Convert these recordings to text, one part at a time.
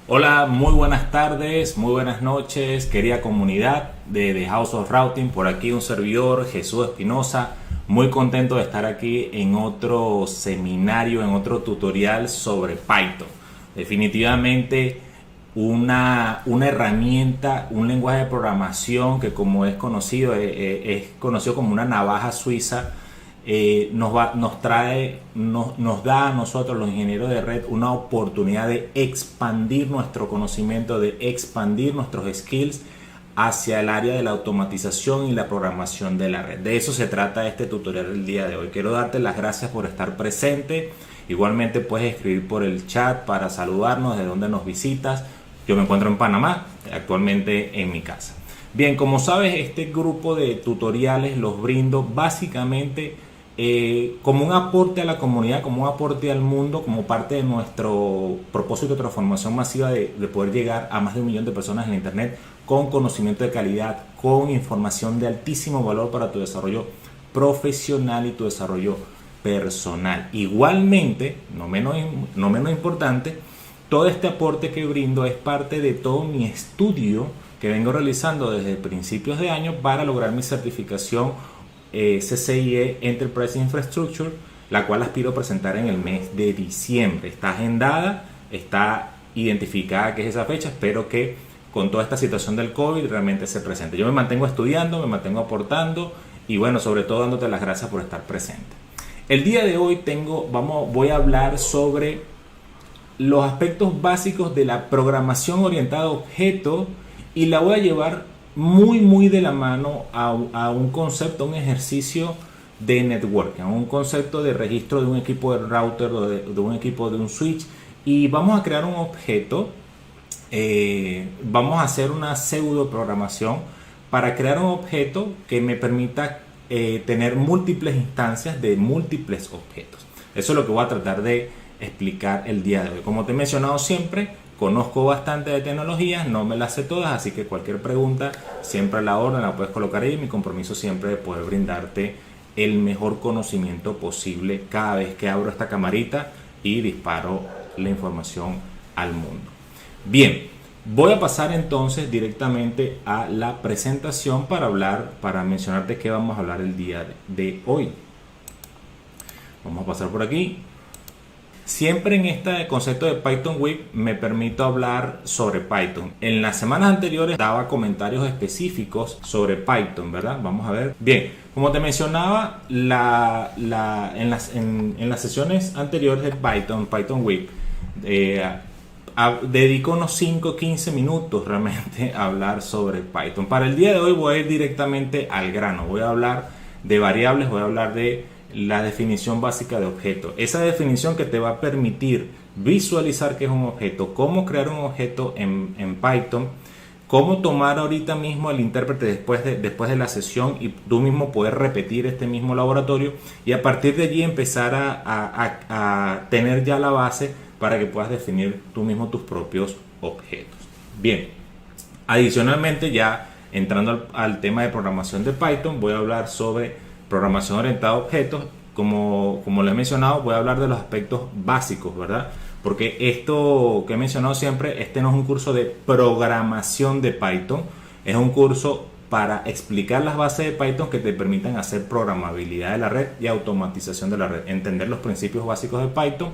Hola, muy buenas tardes, muy buenas noches, querida comunidad de The House of Routing. Por aquí un servidor, Jesús Espinosa, muy contento de estar aquí en otro seminario, en otro tutorial sobre Python. Definitivamente una herramienta, un lenguaje de programación que, como es conocido, es conocido como una navaja suiza. Nos da a nosotros los ingenieros de red una oportunidad de expandir nuestro conocimiento, de expandir nuestros skills hacia el área de la automatización y la programación de la red. De eso se trata este tutorial del día de hoy. Quiero darte las gracias por estar presente. Igualmente puedes escribir por el chat para saludarnos, de dónde nos visitas. Yo me encuentro en Panamá, actualmente en mi casa. Bien, como sabes, este grupo de tutoriales los brindo básicamente como un aporte a la comunidad, como un aporte al mundo, como parte de nuestro propósito de transformación masiva de poder llegar a más de 1 millón de personas en Internet con conocimiento de calidad, con información de altísimo valor para tu desarrollo profesional y tu desarrollo personal. Igualmente, no menos importante, todo este aporte que brindo es parte de todo mi estudio que vengo realizando desde principios de año para lograr mi certificación CCIE Enterprise Infrastructure, la cual aspiro a presentar en el mes de diciembre. Está agendada, está identificada que es esa fecha. Espero que con toda esta situación del COVID realmente se presente. Yo me mantengo estudiando, me mantengo aportando y bueno, sobre todo dándote las gracias por estar presente. El día de hoy voy a hablar sobre los aspectos básicos de la programación orientada a objetos y la voy a llevar muy de la mano a un concepto, un ejercicio de networking, a un concepto de registro de un equipo de router o de un equipo de un switch, y vamos a crear un objeto. Vamos a hacer una pseudo programación para crear un objeto que me permita tener múltiples instancias de múltiples objetos. Eso es lo que voy a tratar de explicar el día de hoy. Como te he mencionado siempre, conozco bastante de tecnologías, no me las sé todas, así que cualquier pregunta siempre a la orden la puedes colocar ahí. Mi compromiso siempre de poder brindarte el mejor conocimiento posible cada vez que abro esta camarita y disparo la información al mundo. Bien, voy a pasar entonces directamente a la presentación para mencionarte qué vamos a hablar el día de hoy. Vamos a pasar por aquí. Siempre en este concepto de Python Week me permito hablar sobre Python. En las semanas anteriores daba comentarios específicos sobre Python, ¿verdad? Vamos a ver. Bien, como te mencionaba, en las sesiones anteriores de Python Week, dedico unos 5-15 minutos realmente a hablar sobre Python. Para el día de hoy voy a ir directamente al grano. Voy a hablar de variables, voy a hablar de la definición básica de objeto. Esa definición que te va a permitir visualizar qué es un objeto, cómo crear un objeto en Python, cómo tomar ahorita mismo el intérprete después de la sesión y tú mismo poder repetir este mismo laboratorio y a partir de allí empezar a tener ya la base para que puedas definir tú mismo tus propios objetos. Bien, adicionalmente, ya entrando al tema de programación de Python, voy a hablar sobre programación orientada a objetos. Como lo he mencionado, voy a hablar de los aspectos básicos, ¿verdad? Porque esto que he mencionado siempre, este no es un curso de programación de Python, es un curso para explicar las bases de Python que te permitan hacer programabilidad de la red y automatización de la red, entender los principios básicos de Python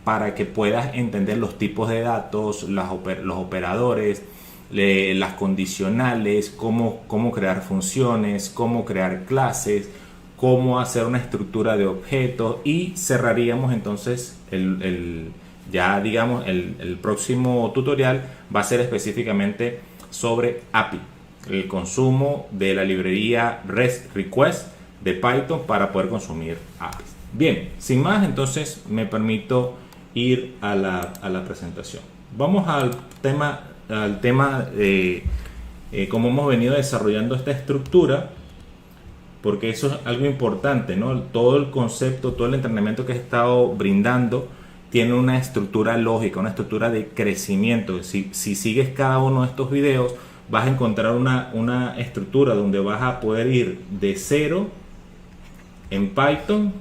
para que puedas entender los tipos de datos, los operadores, las condicionales, cómo crear funciones, cómo crear clases, cómo hacer una estructura de objetos, y cerraríamos entonces el próximo tutorial va a ser específicamente sobre API, el consumo de la librería REST Request de Python para poder consumir APIs. Bien, sin más, entonces me permito ir a la presentación. Vamos al tema de cómo hemos venido desarrollando esta estructura, porque eso es algo importante, ¿no? Todo el concepto, todo el entrenamiento que he estado brindando tiene una estructura lógica, una estructura de crecimiento. Si sigues cada uno de estos videos, vas a encontrar una estructura donde vas a poder ir de cero en Python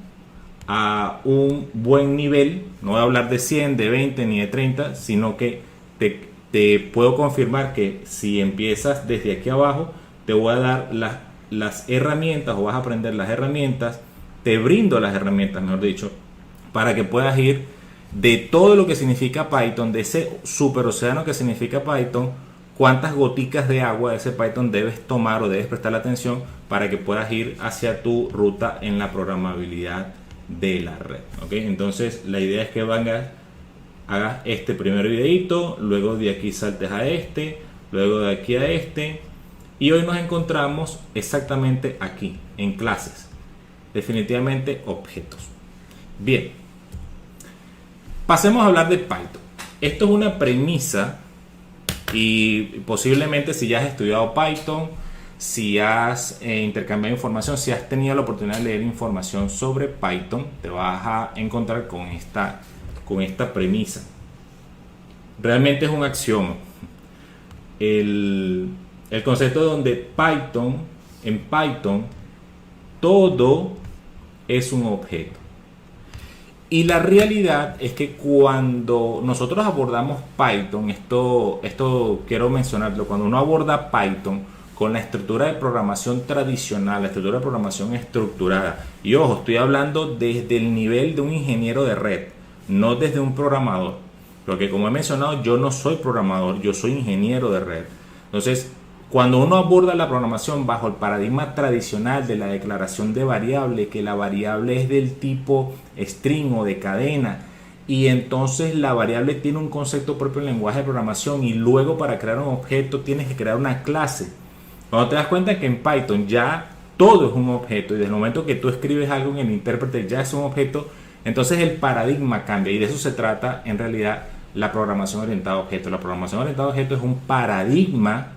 a un buen nivel. No voy a hablar de 100, de 20 ni de 30, sino que te puedo confirmar que si empiezas desde aquí abajo, te voy a dar las herramientas, o vas a aprender las herramientas, te brindo las herramientas, mejor dicho, para que puedas ir de todo lo que significa Python, de ese superocéano que significa Python, cuántas goticas de agua de ese Python debes tomar o debes prestar atención para que puedas ir hacia tu ruta en la programabilidad de la red. ¿Ok? Entonces la idea es que hagas este primer videito, luego de aquí saltes a este, luego de aquí a este, y hoy nos encontramos exactamente aquí, en clases, definitivamente objetos. Bien, pasemos a hablar de Python. Esto es una premisa y posiblemente si ya has estudiado Python, si has intercambiado información, si has tenido la oportunidad de leer información sobre Python, te vas a encontrar con esta premisa. Realmente es un axioma. El concepto donde en Python, todo es un objeto. Y la realidad es que cuando nosotros abordamos Python, esto quiero mencionarlo, cuando uno aborda Python con la estructura de programación tradicional, la estructura de programación estructurada, y ojo, estoy hablando desde el nivel de un ingeniero de red, no desde un programador, porque como he mencionado, yo no soy programador, yo soy ingeniero de red. Entonces, cuando uno aborda la programación bajo el paradigma tradicional de la declaración de variable, que la variable es del tipo string o de cadena, y entonces la variable tiene un concepto propio en el lenguaje de programación, y luego para crear un objeto tienes que crear una clase. Cuando te das cuenta que en Python ya todo es un objeto, y desde el momento que tú escribes algo en el intérprete ya es un objeto, entonces el paradigma cambia, y de eso se trata en realidad la programación orientada a objetos. La programación orientada a objetos es un paradigma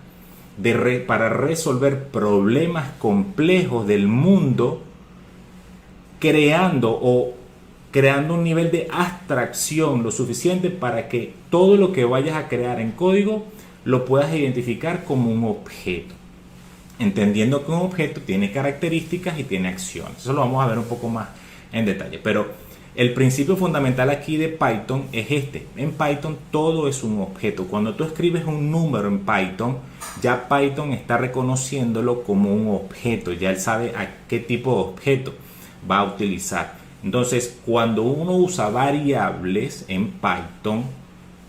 para resolver problemas complejos del mundo, creando un nivel de abstracción lo suficiente para que todo lo que vayas a crear en código lo puedas identificar como un objeto, entendiendo que un objeto tiene características y tiene acciones. Eso lo vamos a ver un poco más en detalle, pero el principio fundamental aquí de Python es este. En Python todo es un objeto. Cuando tú escribes un número en Python, ya Python está reconociéndolo como un objeto. Ya él sabe a qué tipo de objeto va a utilizar. Entonces, cuando uno usa variables en Python,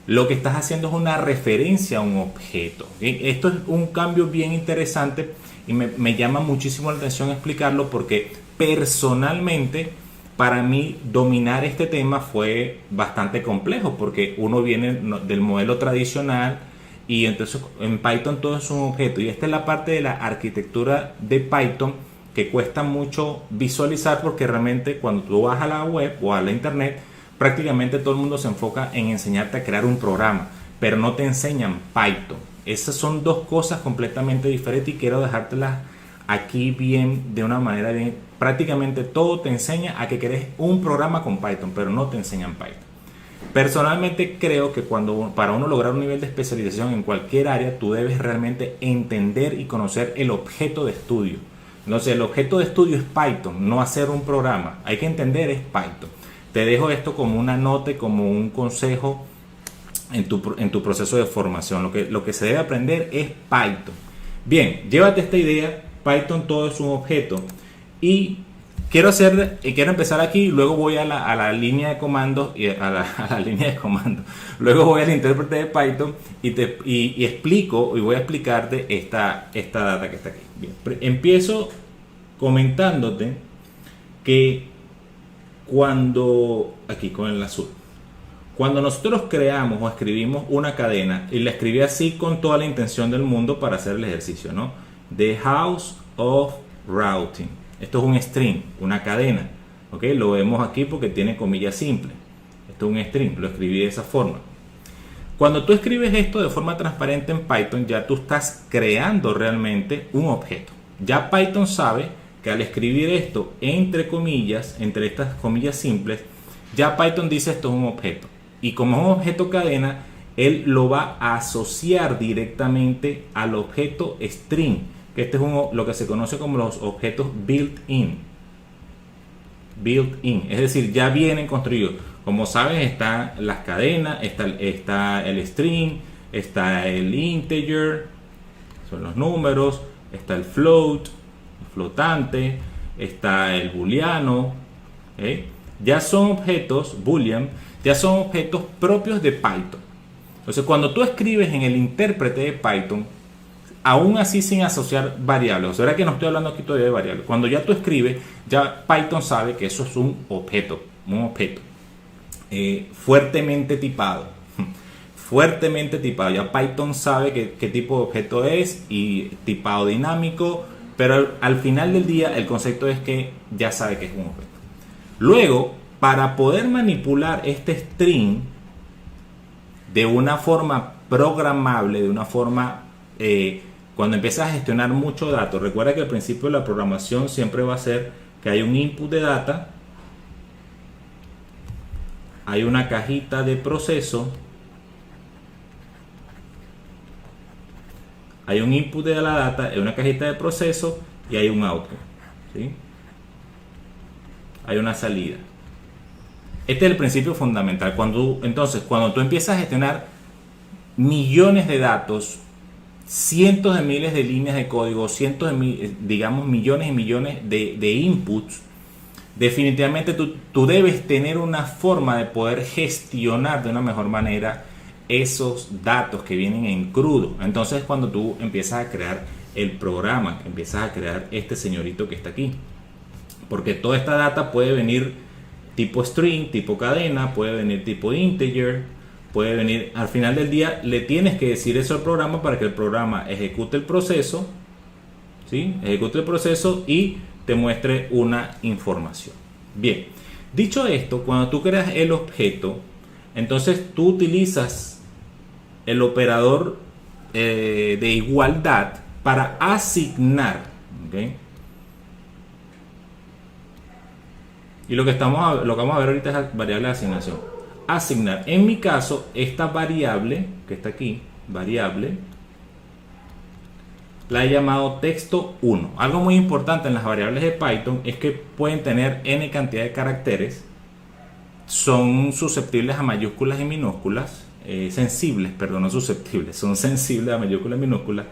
lo que estás haciendo es una referencia a un objeto. ¿Okay? Esto es un cambio bien interesante y me llama muchísimo la atención explicarlo, porque personalmente para mí dominar este tema fue bastante complejo, porque uno viene del modelo tradicional y entonces en Python todo es un objeto, y esta es la parte de la arquitectura de Python que cuesta mucho visualizar, porque realmente cuando tú vas a la web o a la internet prácticamente todo el mundo se enfoca en enseñarte a crear un programa, pero no te enseñan Python. Esas son dos cosas completamente diferentes y quiero dejártelas aquí bien, de una manera bien. Prácticamente todo te enseña a que crees un programa con Python, pero no te enseñan Python. Personalmente creo que para uno lograr un nivel de especialización en cualquier área, tú debes realmente entender y conocer el objeto de estudio. Entonces el objeto de estudio es Python, no hacer un programa. Hay que entender es Python. Te dejo esto como una nota y como un consejo en tu proceso de formación. Lo que se debe aprender es Python. Bien, llévate esta idea. Python todo es un objeto, y quiero empezar aquí, luego voy a la línea de comandos y a la línea de comandos, luego voy al intérprete de Python y explico, y voy a explicarte esta data que está aquí. Bien, empiezo comentándote que aquí con el azul, cuando nosotros creamos o escribimos una cadena, y la escribí así con toda la intención del mundo para hacer el ejercicio, ¿no? The house of routing. Esto es un string, una cadena. ¿Ok? Lo vemos aquí porque tiene comillas simples. Esto es un string, lo escribí de esa forma. Cuando tú escribes esto de forma transparente en Python, ya tú estás creando realmente un objeto. Ya Python sabe que al escribir esto entre comillas, entre estas comillas simples, ya Python dice esto es un objeto. Y como es un objeto cadena, él lo va a asociar directamente al objeto string, que este es lo que se conoce como los objetos built-in. Built-in, es decir, ya vienen construidos. Como sabes, están las cadenas, está el string, está el integer, son los números, está el float, el flotante, está el booleano, ¿okay? Ya son objetos, boolean, ya son objetos propios de Python. Entonces, cuando tú escribes en el intérprete de Python, aún así sin asociar variables, o sea que no estoy hablando aquí todavía de variables, cuando ya tú escribes, ya Python sabe que eso es un objeto fuertemente tipado. Fuertemente tipado. Ya Python sabe qué tipo de objeto es y tipado dinámico, pero al final del día el concepto es que ya sabe que es un objeto. Luego, para poder manipular este string de una forma programable, de una forma cuando empiezas a gestionar muchos datos, recuerda que al principio de la programación siempre va a ser que hay un input de data, hay una cajita de proceso, hay un input de la data, hay una cajita de proceso y hay un output, ¿sí? Hay una salida. Este es el principio fundamental. Entonces, cuando tú empiezas a gestionar millones de datos, cientos de miles de líneas de código, digamos millones y millones de inputs, definitivamente tú debes tener una forma de poder gestionar de una mejor manera esos datos que vienen en crudo. Entonces, cuando tú empiezas a crear el programa, empiezas a crear este señorito que está aquí, porque toda esta data puede venir tipo string, tipo cadena, puede venir tipo integer, puede venir, al final del día le tienes que decir eso al programa para que el programa ejecute el proceso, ¿sí? Ejecute el proceso y te muestre una información. Bien, dicho esto, cuando tú creas el objeto, entonces tú utilizas el operador de igualdad para asignar, ¿okay? Y lo que vamos a ver ahorita es la variable de asignación. Asignar. En mi caso, esta variable que está aquí, variable, la he llamado texto 1. Algo muy importante en las variables de Python es que pueden tener n cantidad de caracteres, son susceptibles a mayúsculas y minúsculas, sensibles, perdón, no susceptibles, son sensibles a mayúsculas y minúsculas.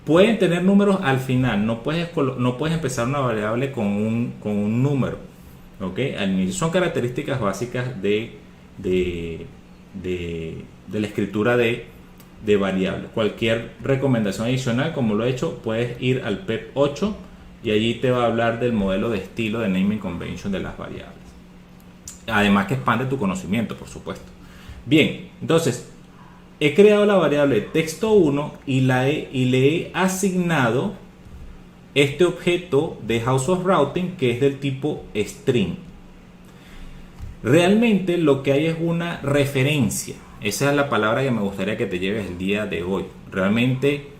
Pueden tener números al final, no puedes empezar una variable con un número, ¿ok? Son características básicas de la escritura de variables. Cualquier recomendación adicional, como lo he hecho, puedes ir al PEP 8 y allí te va a hablar del modelo de estilo de naming convention de las variables. Además que expande tu conocimiento, por supuesto. Bien, entonces he creado la variable texto 1 y le he asignado este objeto de House of Routing que es del tipo string. Realmente lo que hay es una referencia. Esa es la palabra que me gustaría que te lleves el día de hoy. Realmente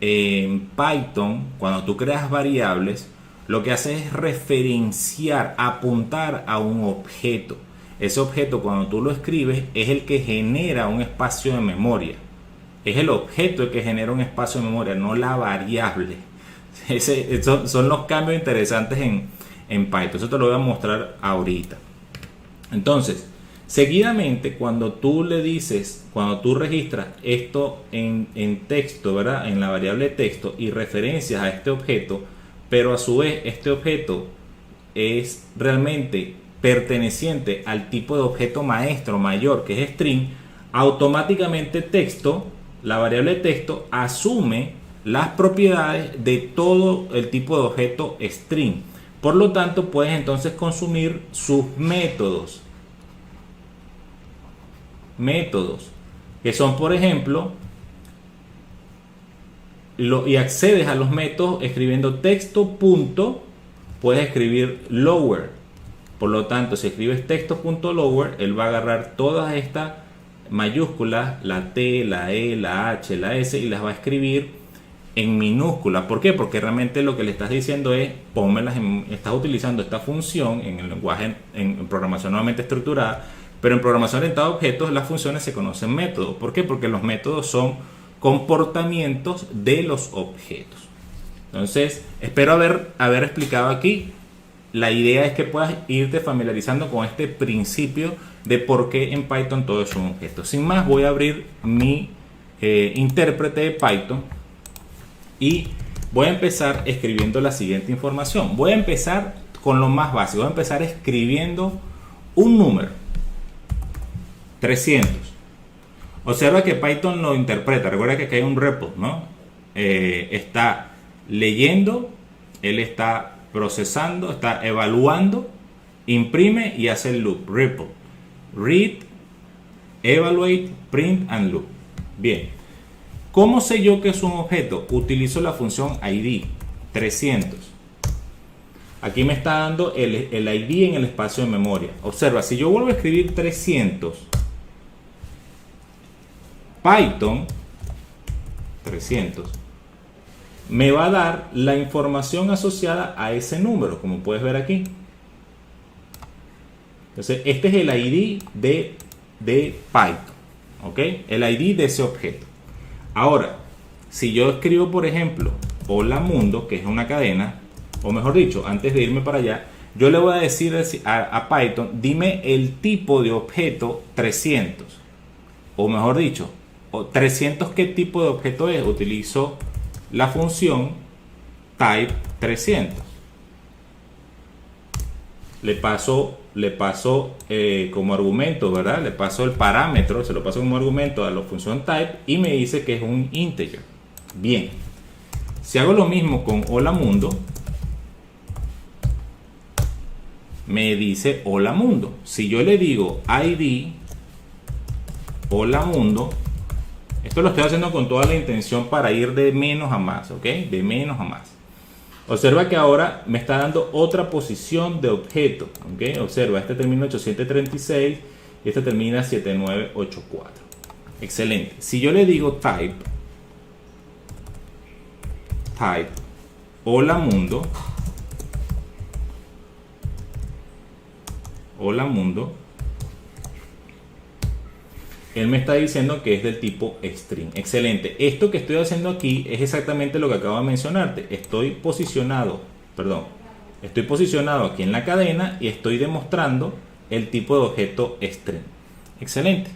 en Python, cuando tú creas variables, lo que hace es referenciar, apuntar a un objeto. Ese objeto, cuando tú lo escribes, es el que genera un espacio de memoria. Es el objeto el que genera un espacio de memoria, no la variable. Son los cambios interesantes en Python. Eso te lo voy a mostrar ahorita. Entonces, seguidamente, cuando tú registras esto en texto, ¿verdad? En la variable texto y referencias a este objeto, pero a su vez este objeto es realmente perteneciente al tipo de objeto maestro mayor que es string, automáticamente texto, la variable texto, asume las propiedades de todo el tipo de objeto string. Por lo tanto, puedes entonces consumir sus métodos, que son, por ejemplo, y accedes a los métodos escribiendo texto punto, puedes escribir lower. Por lo tanto, si escribes texto.lower, él va a agarrar todas estas mayúsculas, la T, la E, la H, la S, y las va a escribir en minúsculas. ¿Por qué? Porque realmente lo que le estás diciendo es, estás utilizando esta función en el lenguaje, en programación nuevamente estructurada, pero en programación orientada a objetos las funciones se conocen métodos. ¿Por qué? Porque los métodos son comportamientos de los objetos. Entonces, espero haber explicado aquí la idea es que puedas irte familiarizando con este principio de por qué en Python todo es un objeto. Sin más, voy a abrir mi intérprete de Python y voy a empezar escribiendo la siguiente información. Voy a empezar con lo más básico. Voy a empezar escribiendo un número, 300. Observa que Python lo interpreta. Recuerda que aquí hay un REPL, ¿no? Está leyendo, él está procesando, está evaluando, imprime y hace el loop. REPL. Read, evaluate, print and loop. Bien. ¿Cómo sé yo que es un objeto? Utilizo la función ID 300. Aquí me está dando el ID en el espacio de memoria. Observa, si yo vuelvo a escribir 300, Python 300 me va a dar la información asociada a ese número, como puedes ver aquí. Entonces, este es el ID de Python, ¿ok? El ID de ese objeto. Ahora, si yo escribo, por ejemplo, hola mundo, que es una cadena, o mejor dicho, antes de irme para allá, yo le voy a decir a Python, dime el tipo de objeto 300. O mejor dicho, 300, ¿qué tipo de objeto es? Utilizo la función type 300. Le paso como argumento, ¿verdad? Le paso el parámetro, se lo paso como argumento a la función type y me dice que es un integer. Bien. Si hago lo mismo con hola mundo, me dice hola mundo. Si yo le digo id hola mundo, esto lo estoy haciendo con toda la intención para ir de menos a más, ¿ok? De menos a más. Observa que ahora me está dando otra posición de objeto, ¿ok? Observa, este termina 836 y este termina 7984. Excelente. Si yo le digo type, hola mundo, él me está diciendo que es del tipo string. Excelente. Esto que estoy haciendo aquí es exactamente lo que acabo de mencionarte. Estoy posicionado aquí en la cadena y estoy demostrando el tipo de objeto string. Excelente.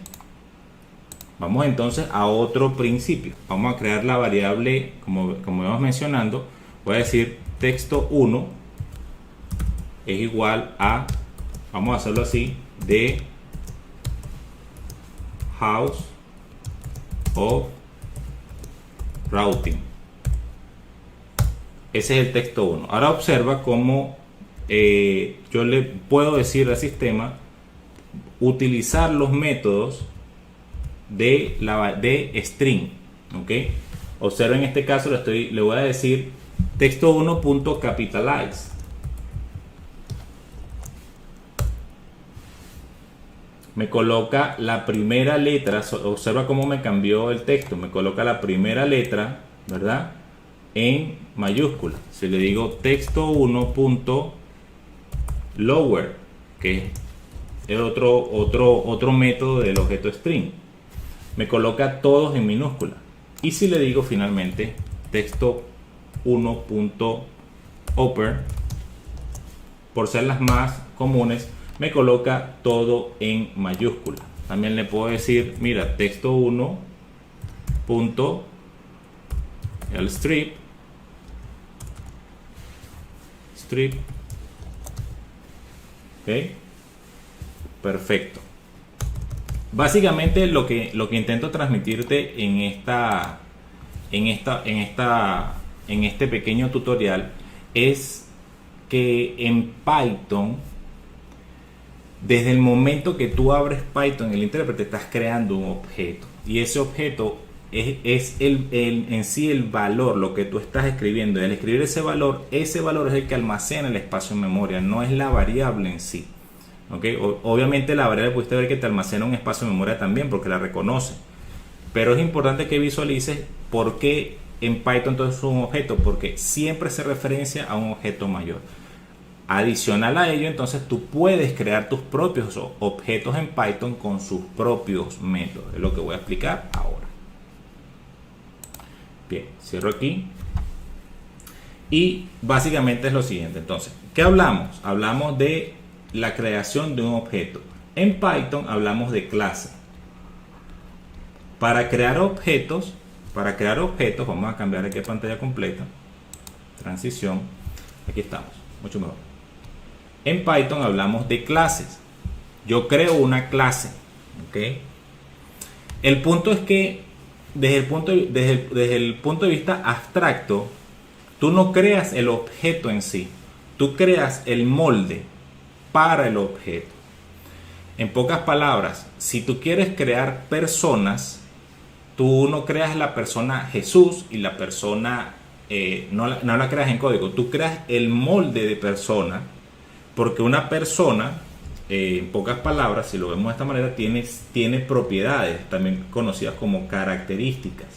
Vamos entonces a otro principio. Vamos a crear la variable, como íbamos mencionando. Voy a decir texto1 es igual a, vamos a hacerlo así, de house of routing. Ese es el texto 1. Ahora observa cómo yo le puedo decir al sistema utilizar los métodos de string, ¿ok? Observa, en este caso le voy a decir texto1.capitalize. Me coloca la primera letra, observa cómo me cambió el texto, me coloca la primera letra, ¿verdad?, en mayúscula. Si le digo texto1.lower, que es el otro método del objeto string, me coloca todos en minúscula. Y si le digo finalmente texto1.upper, por ser las más comunes, me coloca todo en mayúscula. También le puedo decir, mira, texto1.strip, ok, perfecto. Básicamente lo que intento transmitirte en este pequeño tutorial es que en Python, desde el momento que tú abres Python, el intérprete, estás creando un objeto, y ese objeto es en sí el valor, lo que tú estás escribiendo. Y al escribir ese valor es el que almacena el espacio en memoria, no es la variable en sí. ¿Okay? Obviamente la variable pudiste ver que te almacena un espacio de memoria también, porque la reconoce, pero es importante que visualices por qué en Python todo es un objeto, porque siempre se referencia a un objeto mayor. Adicional a ello, entonces tú puedes crear tus propios objetos en Python con sus propios métodos. Es lo que voy a explicar ahora. Bien, cierro aquí. Y básicamente es lo siguiente. Entonces, ¿qué hablamos? Hablamos de la creación de un objeto. En Python hablamos de clase. Para crear objetos, vamos a cambiar aquí a pantalla completa. Transición. Aquí estamos, mucho mejor. En Python hablamos de clases. Yo creo una clase, ¿ok? El punto es que desde el punto de vista abstracto, tú no creas el objeto en sí, tú creas el molde para el objeto. En pocas palabras, si tú quieres crear personas, tú no creas la persona Jesús y la persona no la creas en código, tú creas el molde de persona, porque una persona, en pocas palabras, si lo vemos de esta manera, tiene propiedades, también conocidas como características.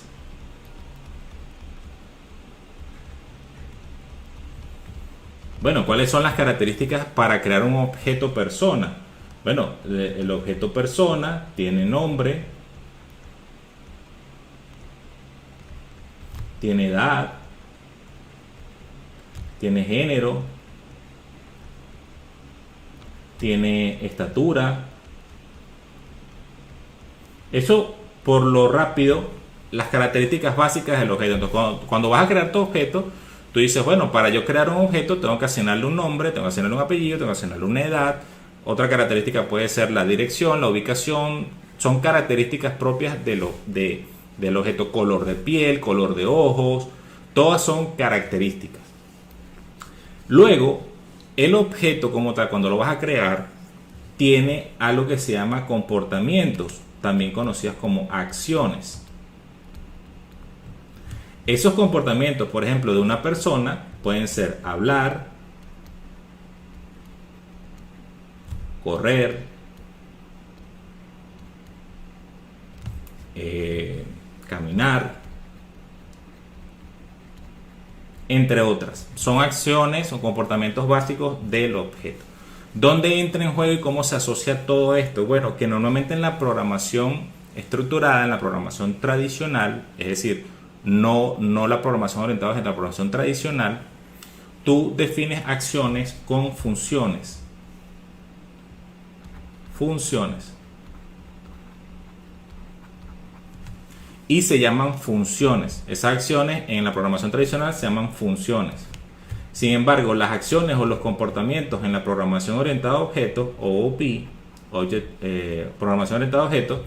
Bueno, ¿cuáles son las características para crear un objeto persona? Bueno, el objeto persona tiene nombre, tiene edad, tiene género, tiene estatura. Eso por lo rápido, las características básicas del objeto. Entonces, cuando vas a crear tu objeto, tú dices, bueno, para yo crear un objeto tengo que asignarle un nombre, tengo que asignarle un apellido, tengo que asignarle una edad. Otra característica puede ser la dirección, la ubicación. Son características propias del objeto. Color de piel, color de ojos, todas son características. Luego, el objeto como tal, cuando lo vas a crear, tiene algo que se llama comportamientos, también conocidas como acciones. Esos comportamientos, por ejemplo, de una persona, pueden ser hablar, correr, caminar, entre otras. Son acciones o comportamientos básicos del objeto. ¿Dónde entra en juego y cómo se asocia todo esto? Bueno, que normalmente en la programación estructurada, en la programación tradicional, es decir, no la programación orientada en la programación tradicional, tú defines acciones con funciones. Y se llaman funciones. Esas acciones en la programación tradicional se llaman funciones. Sin embargo, las acciones o los comportamientos en la programación orientada a objetos, o OOP, programación orientada a objetos,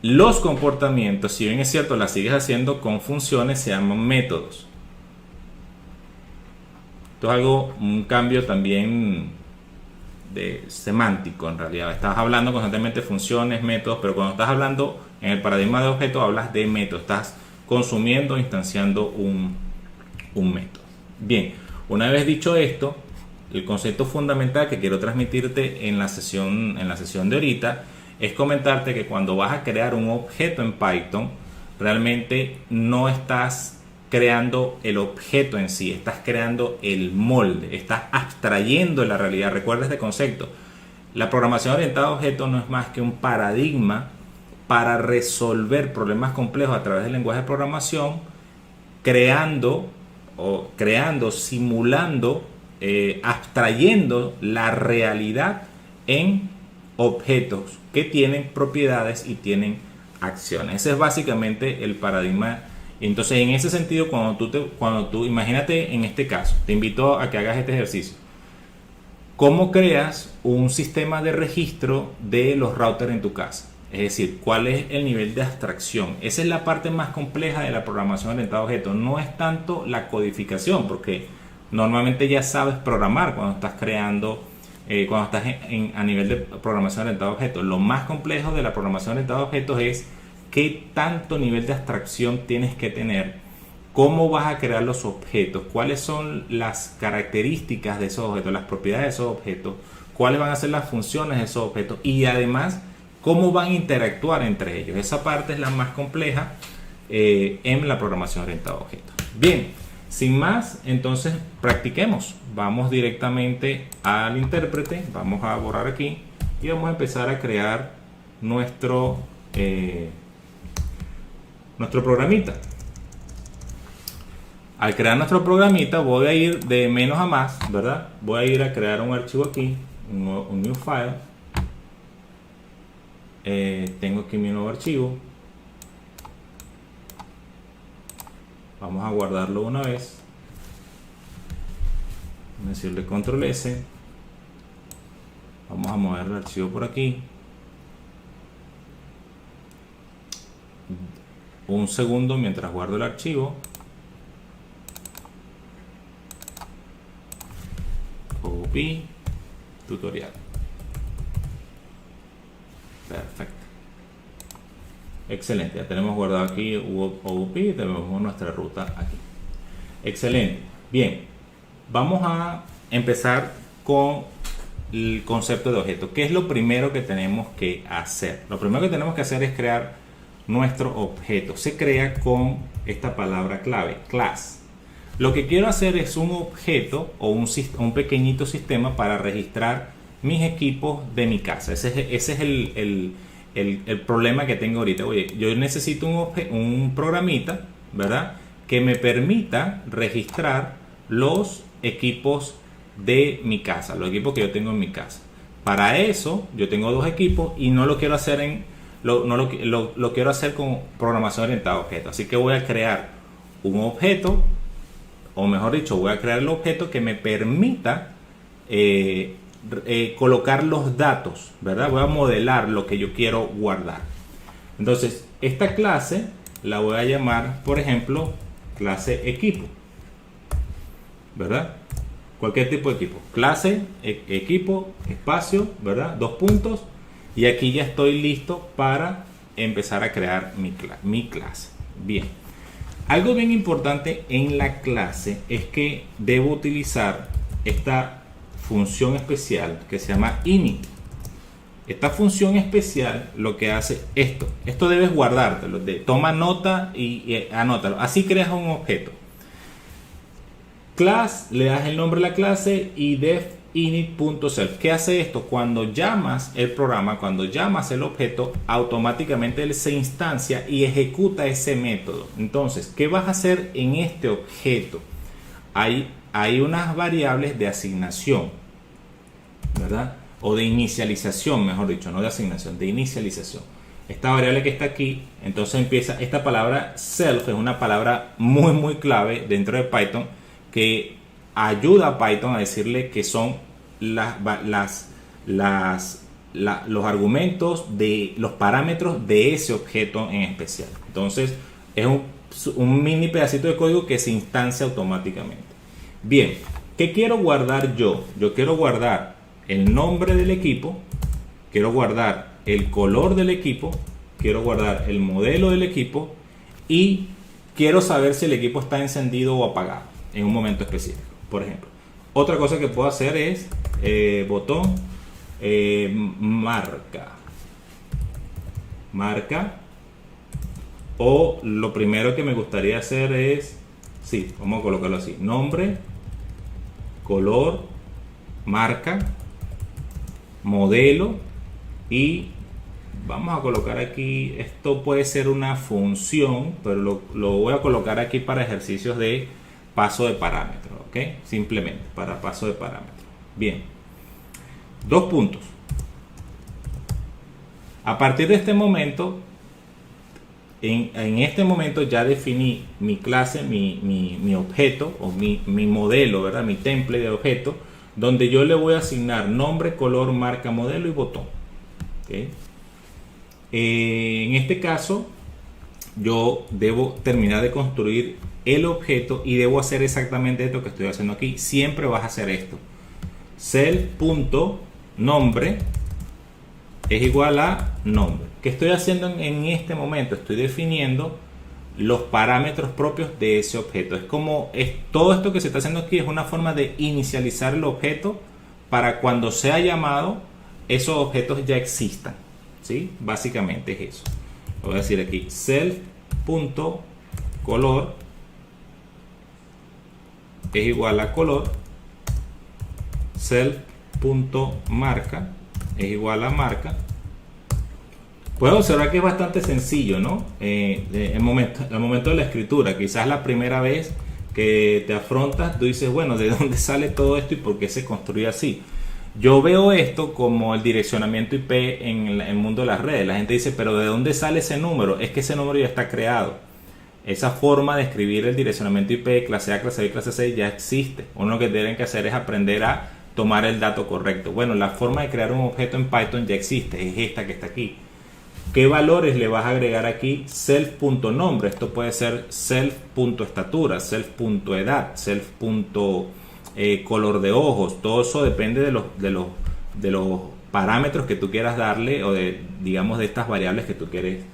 los comportamientos, si bien es cierto, las sigues haciendo con funciones, se llaman métodos. Esto es un cambio también semántico en realidad. Estás hablando constantemente de funciones, métodos, pero cuando estás hablando en el paradigma de objetos hablas de métodos. Estás consumiendo, instanciando un método. Bien, una vez dicho esto, el concepto fundamental que quiero transmitirte en la sesión de ahorita es comentarte que cuando vas a crear un objeto en Python, realmente no estás creando el objeto en sí, estás creando el molde, estás abstrayendo la realidad. Recuerda este concepto. La programación orientada a objetos no es más que un paradigma para resolver problemas complejos a través del lenguaje de programación, simulando, abstrayendo la realidad en objetos que tienen propiedades y tienen acciones. Ese es básicamente el paradigma. Entonces, en ese sentido, cuando tú imagínate en este caso, te invito a que hagas este ejercicio. ¿Cómo creas un sistema de registro de los routers en tu casa? Es decir, ¿cuál es el nivel de abstracción? Esa es la parte más compleja de la programación orientada a objetos. No es tanto la codificación, porque normalmente ya sabes programar cuando estás creando, cuando estás a nivel de programación orientada a objetos. Lo más complejo de la programación orientada a objetos es qué tanto nivel de abstracción tienes que tener, cómo vas a crear los objetos, cuáles son las características de esos objetos, las propiedades de esos objetos, cuáles van a ser las funciones de esos objetos y además cómo van a interactuar entre ellos. Esa parte es la más compleja en la programación orientada a objetos. Bien, sin más, entonces practiquemos. Vamos directamente al intérprete, vamos a borrar aquí y vamos a empezar a crear nuestro programita. Al crear nuestro programita voy a ir de menos a más, ¿verdad? Voy a ir a crear un archivo aquí, un new file. Tengo aquí mi nuevo archivo. Vamos a guardarlo una vez. Vamos a decirle control S. Vamos a mover el archivo por aquí. Un segundo mientras guardo el archivo. Copy tutorial. Perfecto. Excelente. Ya tenemos guardado aquí OOP y tenemos nuestra ruta aquí. Excelente. Bien. Vamos a empezar con el concepto de objeto. ¿Qué es lo primero que tenemos que hacer? Lo primero que tenemos que hacer es crear nuestro objeto. Se crea con esta palabra clave, class. Lo que quiero hacer es un objeto o un pequeñito sistema para registrar mis equipos de mi casa. Ese es el problema que tengo ahorita. Oye, yo necesito un programita, ¿verdad?, que me permita registrar los equipos de mi casa, los equipos que yo tengo en mi casa. Para eso yo tengo dos equipos y no lo quiero hacer lo quiero hacer con programación orientada a objetos. Así que voy a crear un objeto, o mejor dicho, voy a crear el objeto que me permita colocar los datos, ¿verdad? Voy a modelar lo que yo quiero guardar. Entonces, esta clase la voy a llamar, por ejemplo, clase equipo, ¿verdad? Cualquier tipo de equipo. Clase, equipo, espacio, ¿verdad? Dos puntos. Y aquí ya estoy listo para empezar a crear mi clase. Bien. Algo bien importante en la clase es que debo utilizar esta función especial que se llama init. Esta función especial lo que hace esto debes guardártelo, toma nota y anótalo. Así creas un objeto. Class, le das el nombre de la clase y def init.self. ¿Qué hace esto? Cuando llamas el programa, cuando llamas el objeto, automáticamente él se instancia y ejecuta ese método. Entonces, ¿qué vas a hacer en este objeto? Hay unas variables de asignación, ¿verdad? O de inicialización, mejor dicho, no de asignación, de inicialización. Esta variable que está aquí, entonces empieza, esta palabra self es una palabra muy clave dentro de Python que ayuda a Python a decirle que son los argumentos de los parámetros de ese objeto en especial. Entonces es un mini pedacito de código que se instancia automáticamente. Bien, ¿qué quiero guardar yo? Yo quiero guardar el nombre del equipo, quiero guardar el color del equipo, quiero guardar el modelo del equipo y quiero saber si el equipo está encendido o apagado en un momento específico. Por ejemplo, otra cosa que puedo hacer es botón marca, o lo primero que me gustaría hacer es, sí, vamos a colocarlo así, nombre, color, marca, modelo, y vamos a colocar aquí, esto puede ser una función, pero lo voy a colocar aquí para ejercicios de paso de parámetros, ¿ok? Simplemente para paso de parámetros. Bien, dos puntos. A partir de este momento, en este momento ya definí mi clase, mi objeto o mi modelo, ¿verdad? Mi template de objeto, donde yo le voy a asignar nombre, color, marca, modelo y botón. ¿Okay? En este caso, yo debo terminar de construir el objeto y debo hacer exactamente esto que estoy haciendo aquí. Siempre vas a hacer esto. Self.nombre es igual a nombre. ¿Qué estoy haciendo en este momento? Estoy definiendo los parámetros propios de ese objeto. Es como todo esto que se está haciendo aquí es una forma de inicializar el objeto para cuando sea llamado esos objetos ya existan, ¿sí? Básicamente es eso. Lo voy a decir aquí, self.color es igual a color, self.marca es igual a marca. Puedes observar que es bastante sencillo, ¿no? El momento de la escritura, quizás la primera vez que te afrontas, tú dices, bueno, ¿de dónde sale todo esto y por qué se construye así? Yo veo esto como el direccionamiento IP en el mundo de las redes. La gente dice, pero ¿de dónde sale ese número? Es que ese número ya está creado. Esa forma de escribir el direccionamiento IP, clase A, clase B, clase C, ya existe. Uno lo que tienen que hacer es aprender a tomar el dato correcto. Bueno, la forma de crear un objeto en Python ya existe, es esta que está aquí. ¿Qué valores le vas a agregar aquí? Self.nombre. Esto puede ser self.estatura, self.edad, self.color de ojos. Todo eso depende de los parámetros que tú quieras darle o de, digamos, de estas variables que tú quieres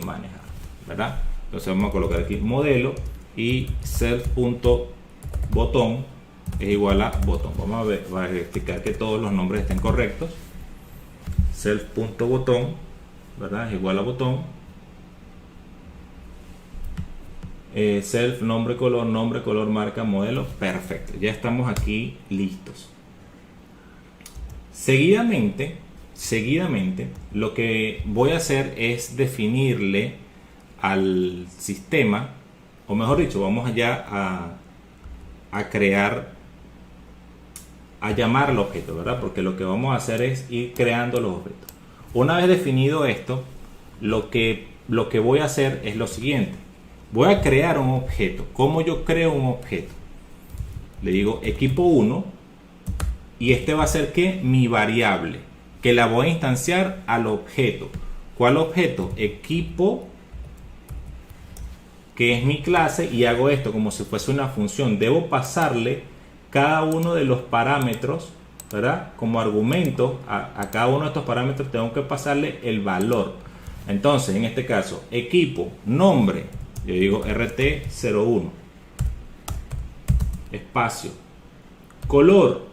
manejar, ¿verdad? Entonces vamos a colocar aquí modelo y self.botón es igual a botón. Vamos a verificar que todos los nombres estén correctos. Self.botón, ¿verdad? Es igual a botón. Self, nombre, color, marca, modelo. Perfecto. Ya estamos aquí listos. Seguidamente, lo que voy a hacer es definirle al sistema, o mejor dicho, vamos allá a crear, a llamar al objeto, ¿verdad? Porque lo que vamos a hacer es ir creando los objetos. Una vez definido esto, lo que voy a hacer es lo siguiente. Voy a crear un objeto. ¿Cómo yo creo un objeto? Le digo equipo 1 y este va a ser ¿qué? Mi variable, que la voy a instanciar al objeto. ¿Cuál objeto? Equipo, que es mi clase, y hago esto como si fuese una función. Debo pasarle cada uno de los parámetros, ¿verdad? Como argumento a cada uno de estos parámetros tengo que pasarle el valor. Entonces, en este caso, equipo, nombre, yo digo RT01, espacio, color,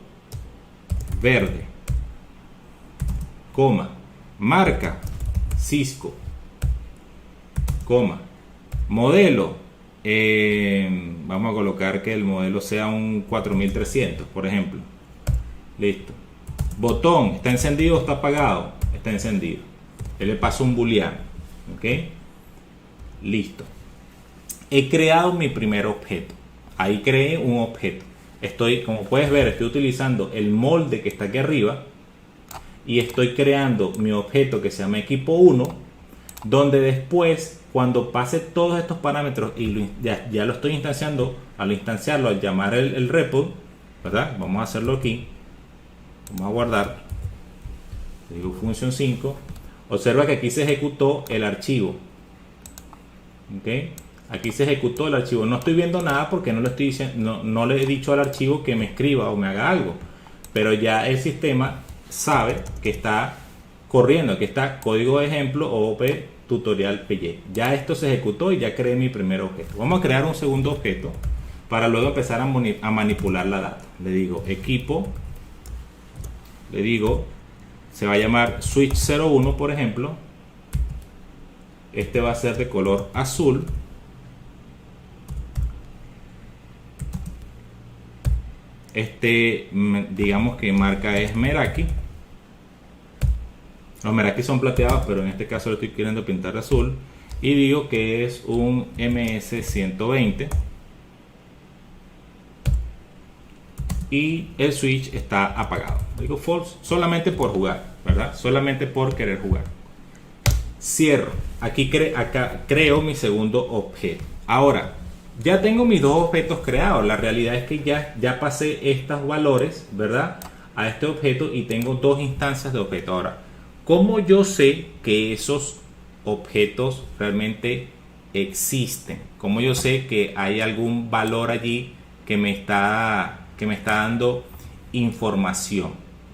verde, coma, marca, Cisco, coma, modelo, vamos a colocar que el modelo sea un 4300, por ejemplo. Listo. Botón, ¿está encendido o está apagado? Está encendido. Él le paso un booleano. ¿Ok? Listo. He creado mi primer objeto. Ahí creé un objeto. Como puedes ver, estoy utilizando el molde que está aquí arriba y estoy creando mi objeto que se llama equipo 1, donde después, cuando pase todos estos parámetros y ya lo estoy instanciando, al instanciarlo, al llamar el repo, ¿verdad? Vamos a hacerlo aquí. Vamos a guardar. Le digo función 5. Observa que aquí se ejecutó el archivo. ¿Ok? Aquí se ejecutó el archivo. No estoy viendo nada porque no le estoy diciendo, no le he dicho al archivo que me escriba o me haga algo. Pero ya el sistema sabe que está corriendo, que está código de ejemplo OOP tutorial PY. Ya esto se ejecutó y ya creé mi primer objeto. Vamos a crear un segundo objeto para luego empezar a manipular la data. Le digo equipo, le digo, se va a llamar switch01, por ejemplo. Este va a ser de color azul. Este, digamos que marca es Meraki. Los Meraki son plateados, pero en este caso lo estoy queriendo pintar de azul. Y digo que es un MS120. Y el switch está apagado. Digo false solamente por jugar, ¿verdad? Solamente por querer jugar. Cierro. Acá creo mi segundo objeto. Ahora, ya tengo mis dos objetos creados. La realidad es que ya pasé estos valores, ¿verdad? A este objeto y tengo dos instancias de objeto. Ahora, ¿cómo yo sé que esos objetos realmente existen? ¿Cómo yo sé que hay algún valor allí que me está dando información?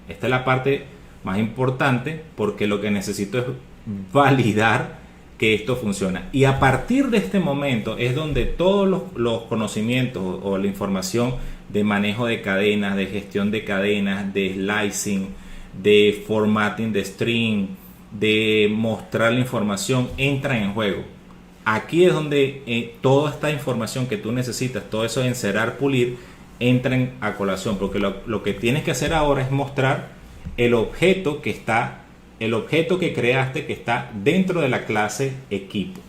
Esta es la parte más importante porque lo que necesito es validar que esto funciona. Y a partir de este momento es donde todos los conocimientos o la información de manejo de cadenas, de gestión de cadenas, de slicing, de formatting de string, de mostrar la información entra en juego. Aquí es donde toda esta información que tú necesitas, todo eso de encerar, pulir, entran a colación, porque lo que tienes que hacer ahora es mostrar el objeto que creaste, que está dentro de la clase equipo.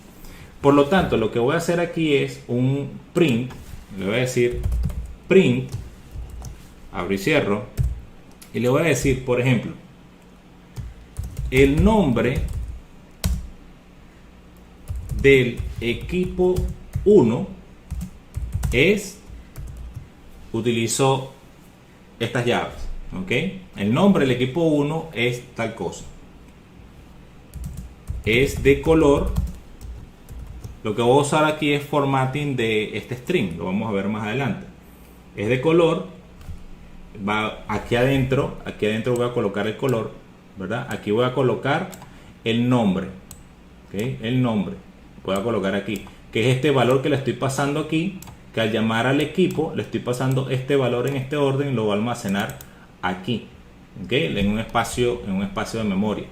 Por lo tanto, lo que voy a hacer aquí es un print le voy a decir print, abro y cierro, y le voy a decir, por ejemplo, el nombre del equipo 1 es, utilizo estas llaves, ¿ok? El nombre del equipo 1 es tal cosa, es de color. Lo que voy a usar aquí es formatting de este string, lo vamos a ver más adelante. Es de color, va aquí adentro voy a colocar el color, ¿verdad? Aquí voy a colocar el nombre, ¿ok? El nombre, voy a colocar aquí, que es este valor que le estoy pasando aquí, que al llamar al equipo le estoy pasando este valor en este orden y lo voy a almacenar aquí, ¿ok? En un espacio de memoria.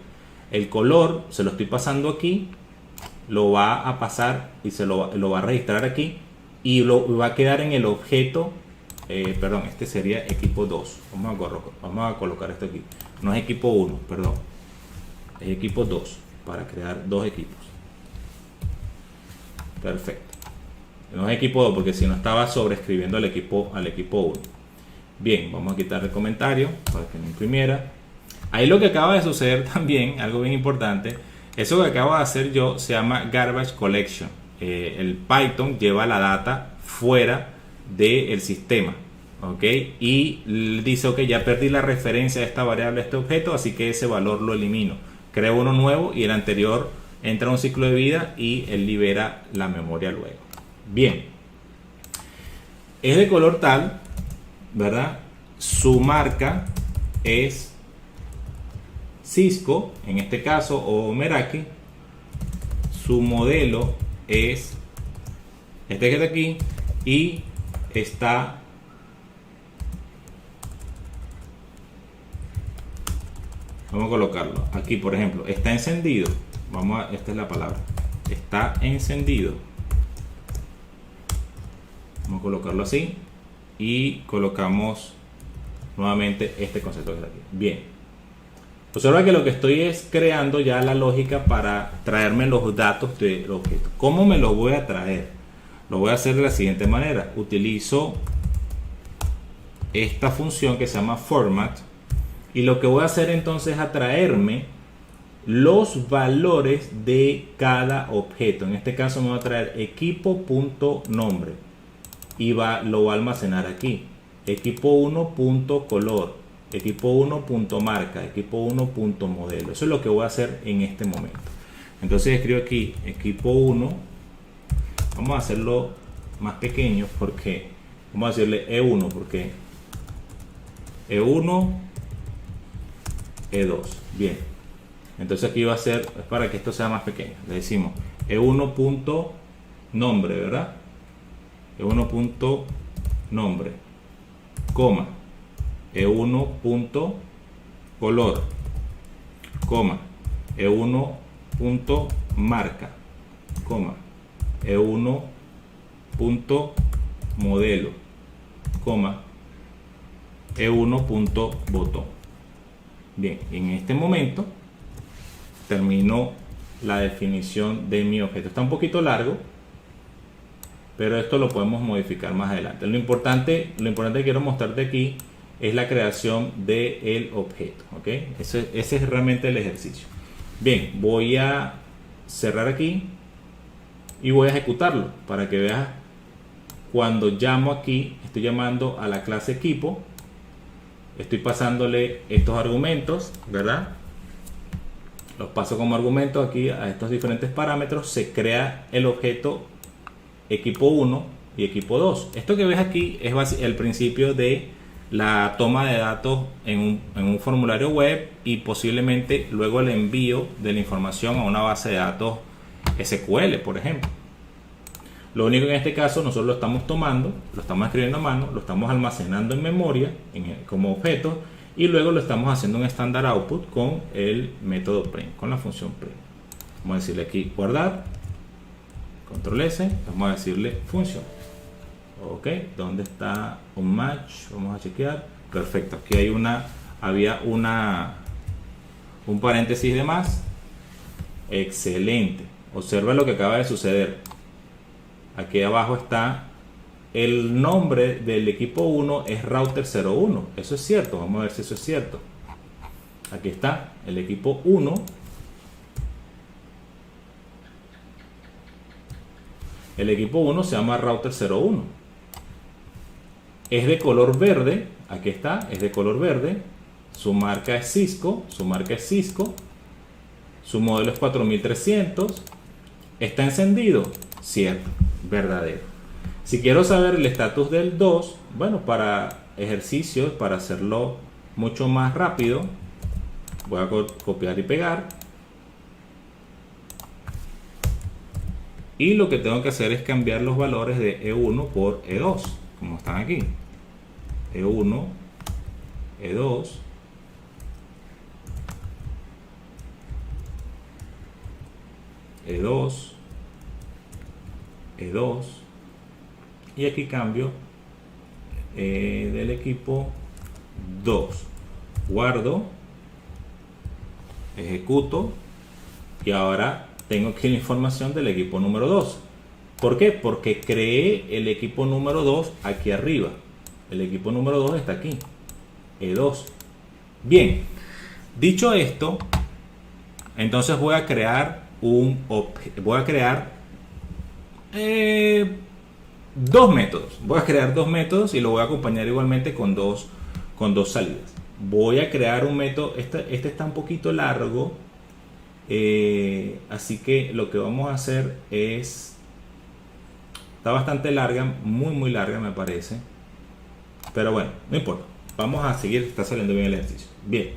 El color se lo estoy pasando aquí, lo va a pasar y lo va a registrar aquí y lo va a quedar en el objeto, perdón, este sería equipo 2. Vamos a colocar esto aquí. No es equipo 1, perdón, es equipo 2 para crear dos equipos. Perfecto. No es equipo 2 porque si no estaba sobreescribiendo al equipo 1. Bien, vamos a quitar el comentario para que no imprimiera. Ahí lo que acaba de suceder también, algo bien importante, eso que acabo de hacer yo se llama Garbage Collection. El Python lleva la data fuera del sistema, ¿ok? Y dice, ok, ya perdí la referencia de esta variable, a este objeto, así que ese valor lo elimino. Creo uno nuevo y el anterior entra a un ciclo de vida y él libera la memoria luego. Bien. Es de color tal, ¿verdad? Su marca es Cisco, en este caso, o Meraki. Su modelo es este que está aquí y está vamos a colocarlo aquí, por ejemplo, está encendido. Esta es la palabra, está encendido. Vamos a colocarlo así y colocamos nuevamente este concepto que está aquí. Bien. Observa que lo que estoy es creando ya la lógica para traerme los datos del objeto. ¿Cómo me los voy a traer? Lo voy a hacer de la siguiente manera. Utilizo esta función que se llama format y lo que voy a hacer entonces es atraerme los valores de cada objeto. En este caso me va a traer equipo.nombre y lo va a almacenar aquí. Equipo1.color. Equipo 1.marca, equipo 1.modelo. Eso es lo que voy a hacer en este momento. Entonces escribo aquí equipo 1. Vamos a hacerlo más pequeño porque vamos a decirle E1 porque E1, E2. Bien. Entonces aquí va a ser, es para que esto sea más pequeño. Le decimos E1.nombre, ¿verdad? E1.nombre, coma. E1.color, coma, E1.marca, coma, E1.modelo, coma, E1.botón. Bien, en este momento termino la definición de mi objeto. Está un poquito largo, pero esto lo podemos modificar más adelante. Lo importante que quiero mostrarte aquí es la creación del objeto, ¿ok? Ese es realmente el ejercicio. Bien, voy a cerrar aquí y voy a ejecutarlo para que veas cuando llamo aquí, estoy llamando a la clase equipo, estoy pasándole estos argumentos, ¿verdad? Los paso como argumentos aquí a estos diferentes parámetros, se crea el objeto equipo 1 y equipo 2. Esto que ves aquí es el principio de la toma de datos en un formulario web y posiblemente luego el envío de la información a una base de datos SQL, por ejemplo. Lo único que en este caso nosotros lo estamos tomando, lo estamos escribiendo a mano, lo estamos almacenando en memoria como objeto y luego lo estamos haciendo un standard output con el método print, con la función print. Vamos a decirle aquí guardar, control S, vamos a decirle función. Ok, ¿dónde está un match? Vamos a chequear. Perfecto, aquí hay había un paréntesis de más. Excelente. Observa lo que acaba de suceder. Aquí abajo está el nombre del equipo 1 es router 01. Eso es cierto. Vamos a ver si eso es cierto. Aquí está el equipo 1. El equipo 1 se llama router 01. Es de color verde. Aquí está, es de color verde. Su marca es Cisco. Su modelo es 4300. ¿Está encendido? Cierto, verdadero. Si quiero saber el estatus del 2, bueno, para ejercicios, para hacerlo mucho más rápido, voy a copiar y pegar. Y lo que tengo que hacer es cambiar los valores de E1 por E2, como están aquí. E1, E2. E2, E2, y aquí cambio del equipo 2, guardo, ejecuto, y ahora tengo aquí la información del equipo número 2. ¿Por qué? Porque creé el equipo número 2 aquí arriba. El equipo número 2 está aquí, E2. Bien, dicho esto, entonces voy a crear dos métodos. Voy a crear dos métodos y lo voy a acompañar igualmente con dos salidas. Voy a crear un método. Este está un poquito largo, así que lo que vamos a hacer es, está bastante larga, muy larga me parece, pero bueno, no importa, vamos a seguir. Está saliendo bien el ejercicio. Bien,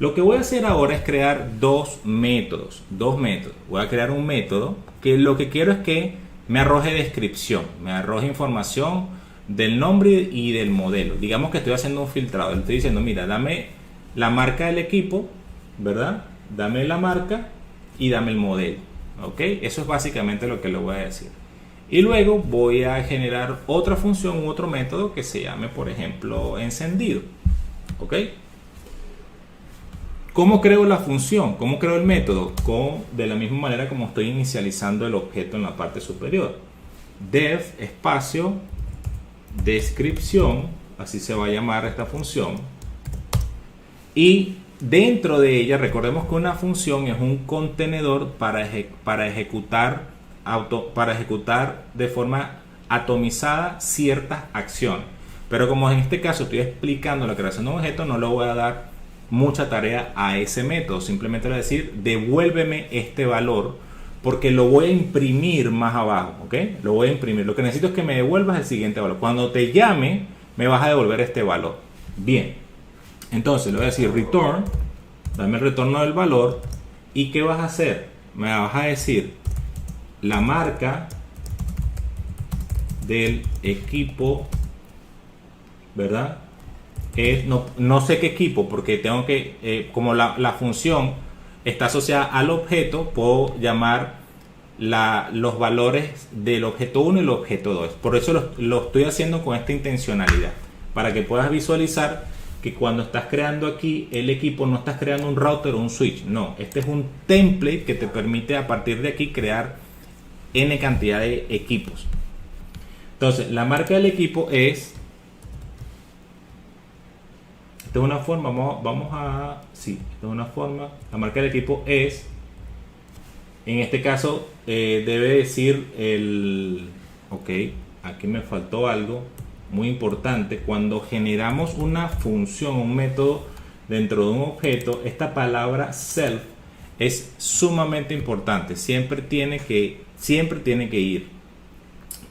lo que voy a hacer ahora es crear dos métodos. Voy a crear un método que lo que quiero es que me arroje descripción, me arroje información del nombre y del modelo. Digamos que estoy haciendo un filtrado. Le estoy diciendo, mira, dame la marca del equipo, ¿verdad? Dame la marca y dame el modelo. ¿Ok? Eso es básicamente lo que le voy a decir. Y luego voy a generar otra función, otro método que se llame, por ejemplo, encendido. ¿Ok? ¿Cómo creo la función? ¿Cómo creo el método? De la misma manera como estoy inicializando el objeto en la parte superior. Def espacio descripción, así se va a llamar esta función. Y dentro de ella, recordemos que una función es un contenedor para ejecutar de forma atomizada ciertas acciones. Pero como en este caso estoy explicando la creación de un objeto, no le voy a dar mucha tarea a ese método. Simplemente le voy a decir, devuélveme este valor, porque lo voy a imprimir más abajo. ¿Ok? Lo voy a imprimir. Lo que necesito es que me devuelvas el siguiente valor. Cuando te llame, me vas a devolver este valor. Bien. Entonces le voy a decir return, dame el retorno del valor. ¿Y qué vas a hacer? Me vas a decir la marca del equipo, ¿verdad? No sé qué equipo, porque tengo que, como la función está asociada al objeto, puedo llamar los valores del objeto 1 y el objeto 2. Por eso lo estoy haciendo con esta intencionalidad, para que puedas visualizar que cuando estás creando aquí el equipo, no estás creando un router o un switch. No, este es un template que te permite a partir de aquí crear n cantidad de equipos. Entonces, la marca del equipo es... Esta es una forma, esta es una forma. La marca del equipo es, en este caso, debe decir ok, aquí me faltó algo muy importante. Cuando generamos una función, un método dentro de un objeto, esta palabra self es sumamente importante. Siempre tiene que ir.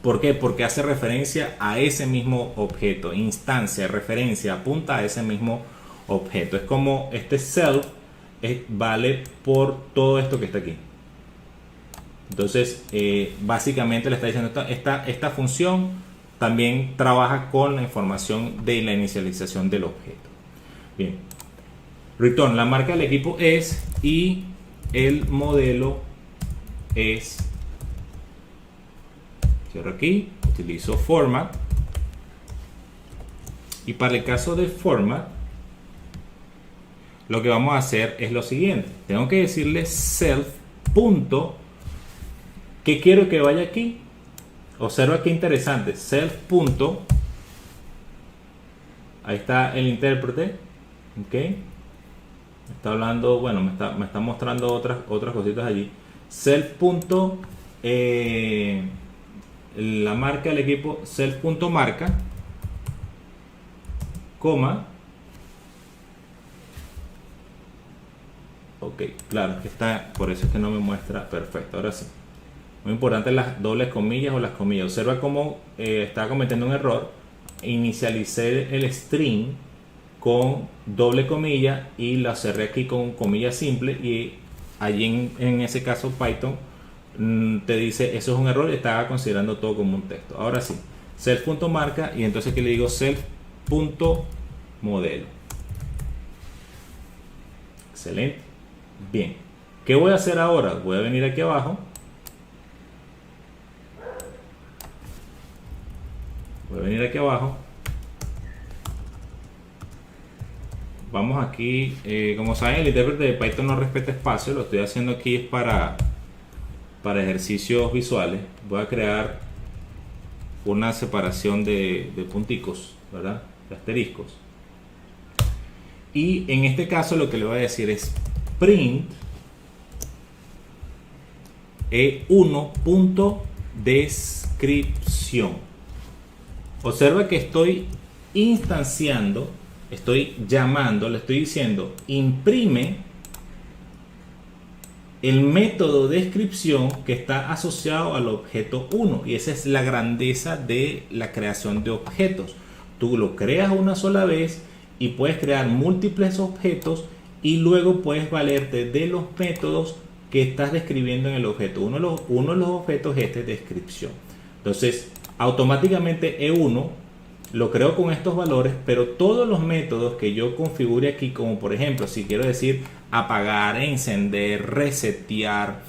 ¿Por qué? Porque hace referencia a ese mismo objeto, instancia, referencia, apunta a ese mismo objeto. Es como este self vale por todo esto que está aquí. Entonces, básicamente le está diciendo esta función también trabaja con la información de la inicialización del objeto. Bien. Return, la marca del equipo es y el modelo es. Cierro aquí, utilizo format. Y para el caso de format, lo que vamos a hacer es lo siguiente. Tengo que decirle self punto, ¿qué quiero que vaya aquí? observa qué interesante, self punto, ahí está el intérprete, ok, está hablando, bueno, me está mostrando otras cositas allí, self punto, la marca del equipo, self punto marca, coma, ok, claro, que está, por eso es que no me muestra, perfecto, ahora sí. Muy importante las dobles comillas o las comillas. Observa cómo estaba cometiendo un error. Inicialicé el string con doble comilla y la cerré aquí con comilla simple, y allí en ese caso Python te dice eso es un error y estaba considerando todo como un texto. Ahora sí, self.marca, y entonces aquí le digo self.modelo. Excelente. Bien, ¿qué voy a hacer ahora? Voy a venir aquí abajo. Voy a venir aquí abajo. Vamos aquí, como saben, el intérprete de Python no respeta espacio. Lo estoy haciendo aquí es para ejercicios visuales. Voy a crear una separación de punticos, ¿verdad? De asteriscos. Y en este caso lo que le voy a decir es print e1.descripción. Observa que estoy instanciando, estoy llamando, le estoy diciendo imprime el método descripción que está asociado al objeto 1, y esa es la grandeza de la creación de objetos. Tú lo creas una sola vez y puedes crear múltiples objetos, y luego puedes valerte de los métodos que estás describiendo en el objeto. Uno de los objetos es este descripción. Entonces automáticamente E1 lo creo con estos valores, pero todos los métodos que yo configure aquí, como por ejemplo si quiero decir apagar, encender, resetear,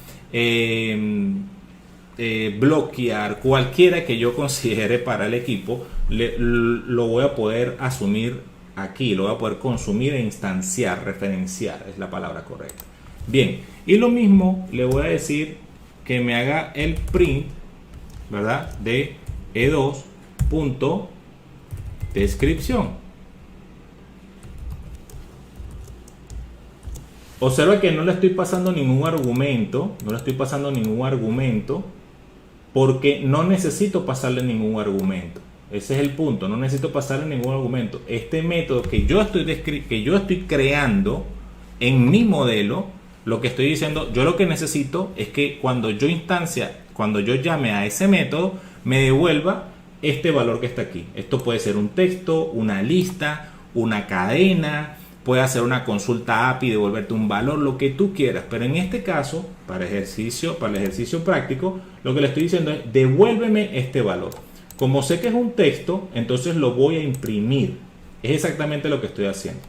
bloquear, cualquiera que yo considere para el equipo, lo voy a poder asumir aquí, lo voy a poder consumir e instanciar, referenciar es la palabra correcta. Bien, y lo mismo le voy a decir que me haga el print, ¿verdad? De E2.descripción. Observa que no le estoy pasando ningún argumento, porque no necesito pasarle ningún argumento. Ese es el punto, no necesito pasarle ningún argumento. Este método que yo estoy creando en mi modelo, lo que estoy diciendo, yo lo que necesito es que cuando yo llame a ese método, me devuelva este valor que está aquí. Esto puede ser un texto, una lista, una cadena, puede hacer una consulta API, devolverte un valor, lo que tú quieras. Pero en este caso, para el ejercicio práctico, lo que le estoy diciendo es devuélveme este valor. Como sé que es un texto, entonces lo voy a imprimir. Es exactamente lo que estoy haciendo.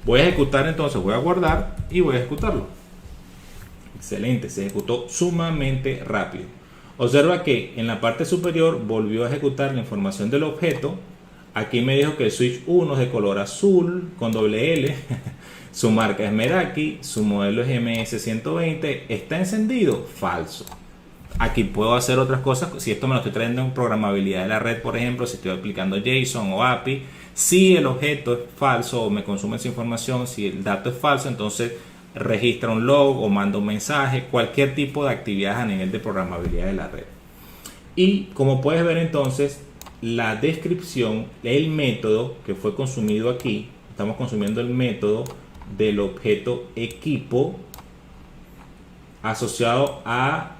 Voy a ejecutar, entonces voy a guardar y voy a ejecutarlo. Excelente, se ejecutó sumamente rápido. Observa que en la parte superior volvió a ejecutar la información del objeto. Aquí me dijo que el switch 1 es de color azul con doble L. Su marca es Meraki, su modelo es MS120. ¿Está encendido? Falso. Aquí puedo hacer otras cosas. Si esto me lo estoy trayendo en programabilidad de la red, por ejemplo, si estoy aplicando JSON o API, si el objeto es falso o me consume esa información, si el dato es falso, entonces registra un log o manda un mensaje, cualquier tipo de actividad a nivel de programabilidad de la red. Y como puedes ver, entonces la descripción, el método que fue consumido aquí, estamos consumiendo el método del objeto equipo asociado a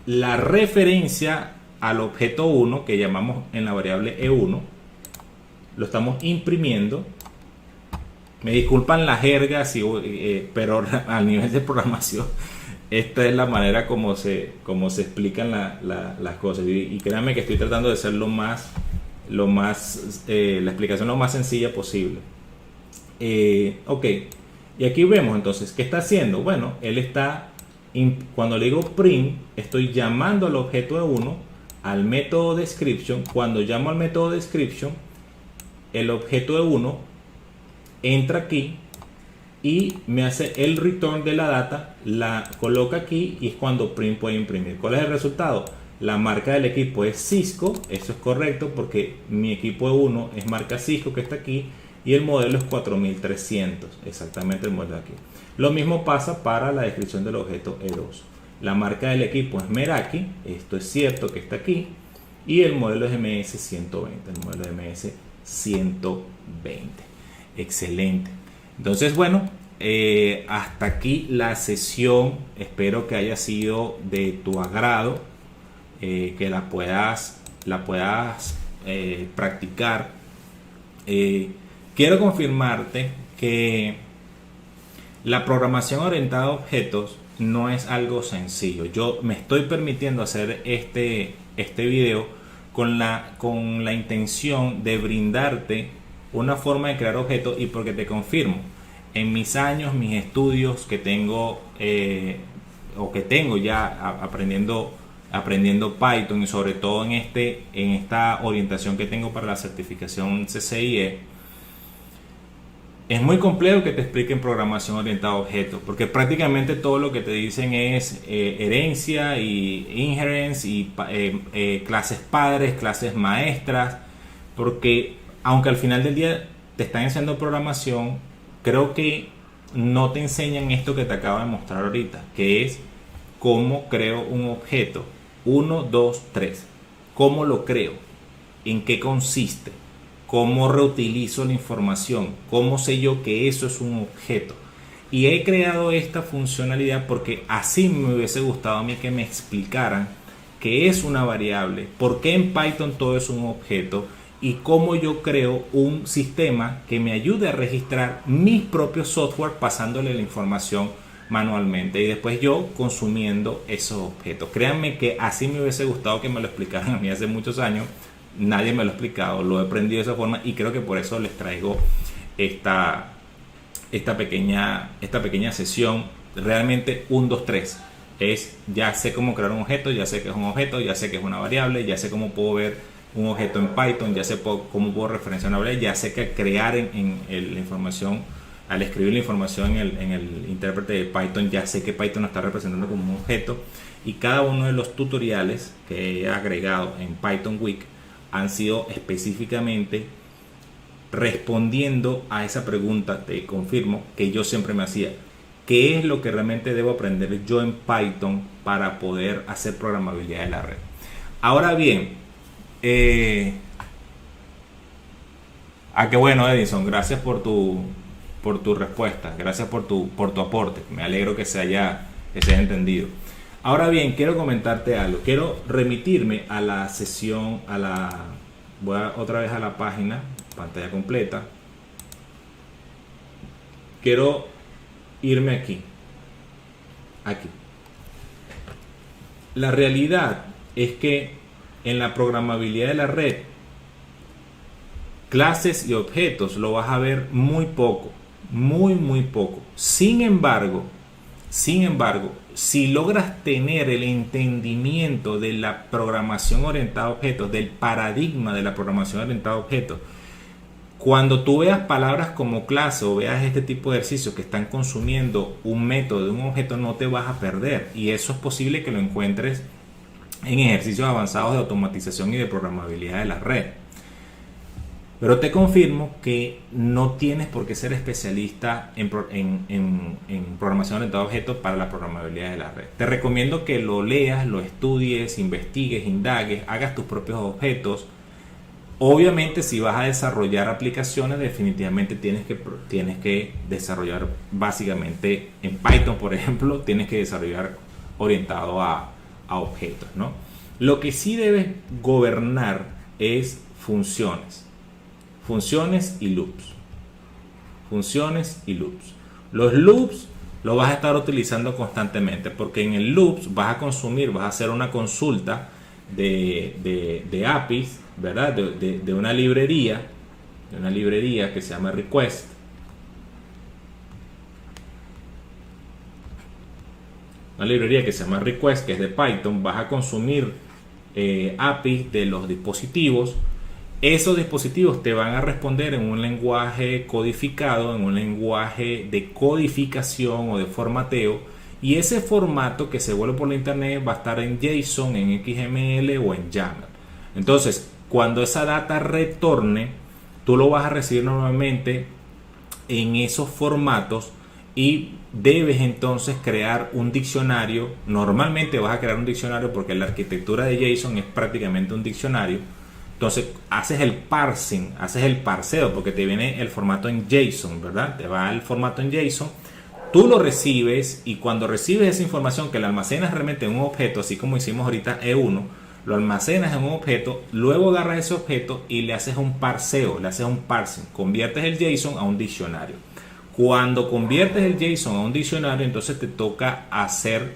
la referencia al objeto 1 que llamamos en la variable E1. Lo estamos imprimiendo. Me disculpan la jerga, pero al nivel de programación esta es la manera como se explican las cosas, y créanme que estoy tratando de ser la explicación lo más sencilla posible. Ok, y aquí vemos entonces ¿qué está haciendo? Bueno, él está, cuando le digo print, estoy llamando al objeto E1 al método description. Cuando llamo al método description, el objeto E1 entra aquí y me hace el return de la data, la coloca aquí, y es cuando print puede imprimir. ¿Cuál es el resultado? La marca del equipo es Cisco, eso es correcto porque mi equipo E1 es marca Cisco que está aquí y el modelo es 4300, exactamente el modelo de aquí. Lo mismo pasa para la descripción del objeto E2. La marca del equipo es Meraki, esto es cierto que está aquí, y el modelo es MS120, el modelo es MS120. Excelente. Entonces, bueno, hasta aquí la sesión. Espero que haya sido de tu agrado, que la puedas practicar. Quiero confirmarte que la programación orientada a objetos no es algo sencillo. Yo me estoy permitiendo hacer este video con la intención de brindarte una forma de crear objetos, y porque te confirmo, en mis años, mis estudios que tengo o que tengo ya aprendiendo Python, y sobre todo en esta orientación que tengo para la certificación CCIE, es muy complejo que te expliquen programación orientada a objetos, porque prácticamente todo lo que te dicen es herencia y inheritance y clases padres, clases maestras, porque aunque al final del día te están enseñando programación, creo que no te enseñan esto que te acabo de mostrar ahorita, que es cómo creo un objeto. 1, 2, 3. ¿Cómo lo creo? ¿En qué consiste? ¿Cómo reutilizo la información? ¿Cómo sé yo que eso es un objeto? Y he creado esta funcionalidad porque así me hubiese gustado a mí que me explicaran qué es una variable, por qué en Python todo es un objeto, y cómo yo creo un sistema que me ayude a registrar mis propios software pasándole la información manualmente y después yo consumiendo esos objetos. Créanme que así me hubiese gustado que me lo explicaran a mí hace muchos años. Nadie me lo ha explicado, lo he aprendido de esa forma, y creo que por eso les traigo esta pequeña sesión. Realmente 1, 2, 3 es: ya sé cómo crear un objeto, ya sé que es un objeto, ya sé que es una variable, ya sé cómo puedo ver un objeto en Python, ya sé cómo puedo referenciar una variable, ya sé que crear la información, al escribir la información en el intérprete de Python, ya sé que Python lo está representando como un objeto. Y cada uno de los tutoriales que he agregado en Python Week han sido específicamente respondiendo a esa pregunta, te confirmo, que yo siempre me hacía: ¿qué es lo que realmente debo aprender yo en Python para poder hacer programabilidad de la red? Ahora bien, qué bueno, Edison, gracias por tu respuesta, gracias por tu aporte, me alegro que se haya entendido. Ahora bien, quiero comentarte algo, quiero remitirme a la sesión, voy otra vez a la página, pantalla completa. Quiero irme aquí. La realidad es que en la programabilidad de la red, clases y objetos lo vas a ver muy poco, muy poco. Sin embargo, si logras tener el entendimiento de la programación orientada a objetos, del paradigma de la programación orientada a objetos, cuando tú veas palabras como clase o veas este tipo de ejercicios que están consumiendo un método de un objeto, no te vas a perder. Y eso es posible que lo encuentres en ejercicios avanzados de automatización y de programabilidad de la red. Pero te confirmo que no tienes por qué ser especialista en programación orientada a objetos para la programabilidad de la red. Te recomiendo que lo leas, lo estudies, investigues, indagues, hagas tus propios objetos. Obviamente, si vas a desarrollar aplicaciones, definitivamente tienes que desarrollar básicamente en Python, por ejemplo, tienes que desarrollar orientado a objetos, ¿no? Lo que sí debes gobernar es funciones y loops. Los loops los vas a estar utilizando constantemente, porque en el loops vas a hacer una consulta de APIs, ¿verdad? De una librería que se llama request. Una librería que se llama request, que es de Python. Vas a consumir APIs de los dispositivos. Esos dispositivos te van a responder en un lenguaje codificado, en un lenguaje de codificación o de formateo, Y ese formato que se vuelve por la internet va a estar en JSON, en XML o en YAML. Entonces, cuando esa data retorne, tú lo vas a recibir normalmente en esos formatos y debes entonces crear un diccionario. Normalmente vas a crear un diccionario porque la arquitectura de JSON es prácticamente un diccionario. Entonces haces el parsing, haces el parseo porque te viene el formato en JSON, ¿verdad? Te va el formato en JSON. Tú lo recibes y cuando recibes esa información que la almacenas realmente en un objeto, así como hicimos ahorita E1, lo almacenas en un objeto, luego agarras ese objeto y le haces un parseo, le haces un parsing, conviertes el JSON a un diccionario. Cuando conviertes el JSON a un diccionario, entonces te toca hacer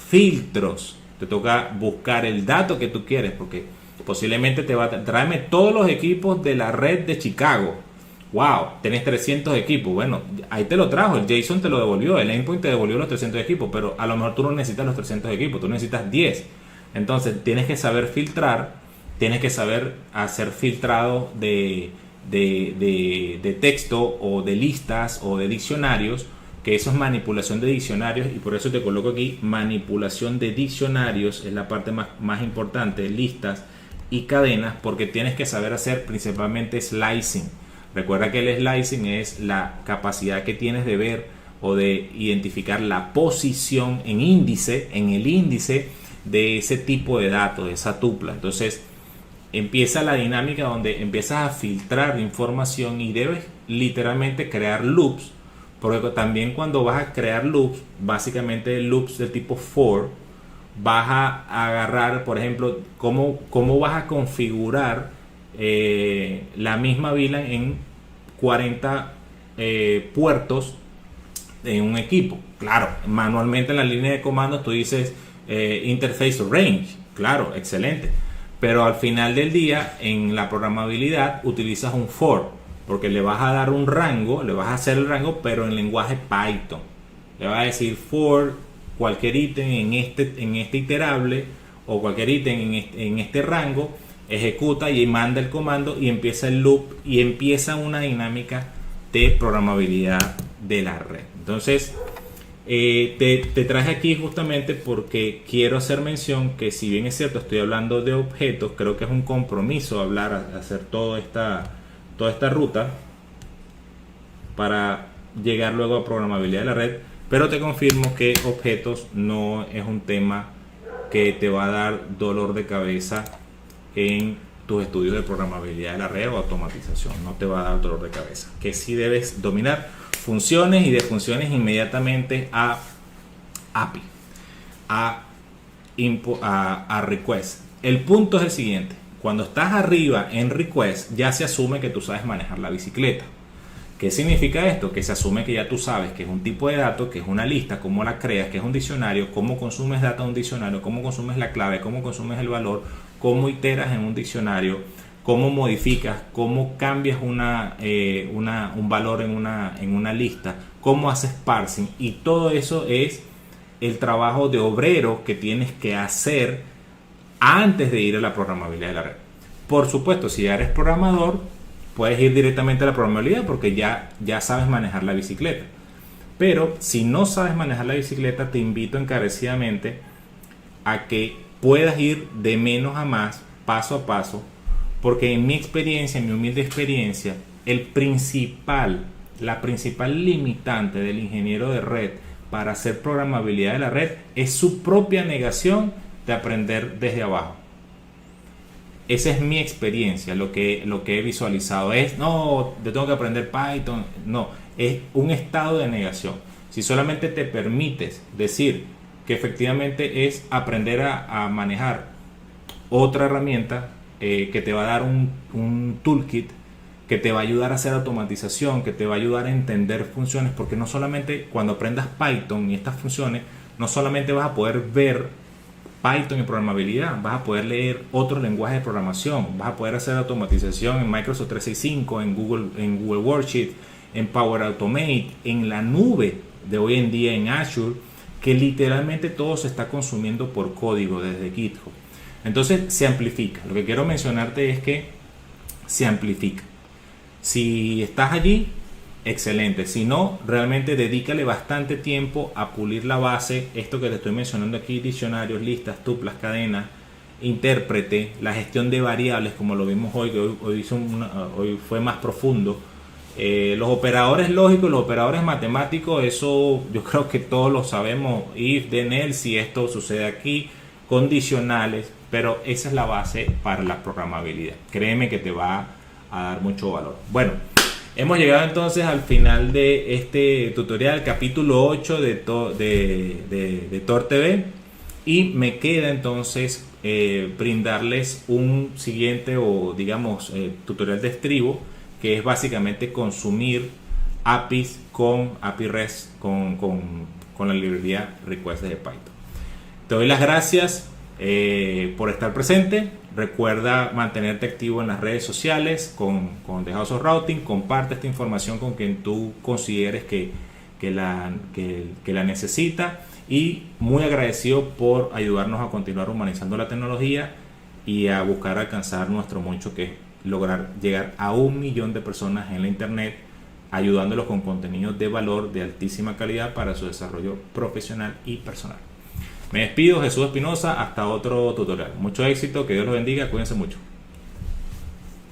filtros, te toca buscar el dato que tú quieres, porque posiblemente te va a tráeme todos los equipos de la red de Chicago. Wow, tenés 300 equipos. Bueno, ahí te lo trajo, el JSON te lo devolvió, el endpoint te devolvió los 300 equipos, pero a lo mejor tú no necesitas los 300 equipos, tú necesitas 10. Entonces tienes que saber filtrar, tienes que saber hacer filtrado de texto o de listas o de diccionarios, que eso es manipulación de diccionarios, y por eso te coloco aquí manipulación de diccionarios, es la parte más importante, listas y cadenas, porque tienes que saber hacer principalmente slicing. Recuerda que el slicing es la capacidad que tienes de ver o de identificar la posición en el índice de ese tipo de datos, de esa tupla. Entonces empieza la dinámica donde empiezas a filtrar información y debes literalmente crear loops, porque también cuando vas a crear loops, básicamente loops de tipo for, vas a agarrar, por ejemplo, cómo vas a configurar la misma VLAN en 40 puertos en un equipo. Claro, manualmente en la línea de comandos tú dices interface range, claro, excelente, pero al final del día en la programabilidad utilizas un for, porque le vas a dar un rango, le vas a hacer el rango, pero en lenguaje Python. Le vas a decir for cualquier ítem en este iterable o cualquier ítem en este rango, ejecuta y manda el comando y empieza el loop y empieza una dinámica de programabilidad de la red. Entonces te traje aquí justamente porque quiero hacer mención que, si bien es cierto estoy hablando de objetos, creo que es un compromiso hacer toda esta ruta para llegar luego a programabilidad de la red, pero te confirmo que objetos no es un tema que te va a dar dolor de cabeza en tus estudios de programabilidad de la red o automatización. No te va a dar dolor de cabeza. Que sí debes dominar funciones, y de funciones inmediatamente a API, a request. El punto es el siguiente: cuando estás arriba en request, ya se asume que tú sabes manejar la bicicleta. ¿Qué significa esto? Que se asume que ya tú sabes que es un tipo de datos, que es una lista, cómo la creas, que es un diccionario, cómo consumes data en un diccionario, cómo consumes la clave, cómo consumes el valor, cómo iteras en un diccionario, cómo modificas, cómo cambias un valor en una lista, cómo haces parsing, y todo eso es el trabajo de obrero que tienes que hacer antes de ir a la programabilidad de la red. Por supuesto, si ya eres programador, puedes ir directamente a la programabilidad porque ya sabes manejar la bicicleta. Pero si no sabes manejar la bicicleta, te invito encarecidamente a que puedas ir de menos a más, paso a paso, porque en mi experiencia, en mi humilde experiencia, la principal limitante del ingeniero de red para hacer programabilidad de la red es su propia negación de aprender desde abajo. Esa es mi experiencia, lo que he visualizado es: no, yo tengo que aprender Python. No, es un estado de negación. Si solamente te permites decir que efectivamente es aprender a manejar otra herramienta que te va a dar un toolkit, que te va a ayudar a hacer automatización, que te va a ayudar a entender funciones, porque no solamente cuando aprendas Python y estas funciones, no solamente vas a poder ver Python y programabilidad, vas a poder leer otros lenguajes de programación, vas a poder hacer automatización en Microsoft 365, en Google Worksheet, en Power Automate, en la nube de hoy en día en Azure, que literalmente todo se está consumiendo por código desde GitHub. Entonces se amplifica. Lo que quiero mencionarte es que se amplifica. Si estás allí, excelente. Si no, realmente dedícale bastante tiempo a pulir la base. Esto que te estoy mencionando aquí: diccionarios, listas, tuplas, cadenas, intérprete, la gestión de variables, como lo vimos hoy, que hoy fue más profundo. Los operadores lógicos, los operadores matemáticos, eso yo creo que todos lo sabemos: if, then, else, si esto sucede aquí, condicionales, pero esa es la base para la programabilidad. Créeme que te va a dar mucho valor. Bueno, hemos llegado entonces al final de este tutorial, capítulo 8 de Tor TV, y me queda entonces brindarles un siguiente, o digamos tutorial de estribo, que es básicamente consumir APIs con API REST con la librería Request de Python. Te doy las gracias por estar presente. Recuerda mantenerte activo en las redes sociales con The House of Routing. Comparte esta información con quien tú consideres que la necesita, y muy agradecido por ayudarnos a continuar humanizando la tecnología y a buscar alcanzar nuestro mucho, que es lograr llegar a 1 millón de personas en la internet, ayudándolos con contenidos de valor de altísima calidad para su desarrollo profesional y personal. Me despido, Jesús Espinosa, hasta otro tutorial. Mucho éxito, que Dios los bendiga, cuídense mucho.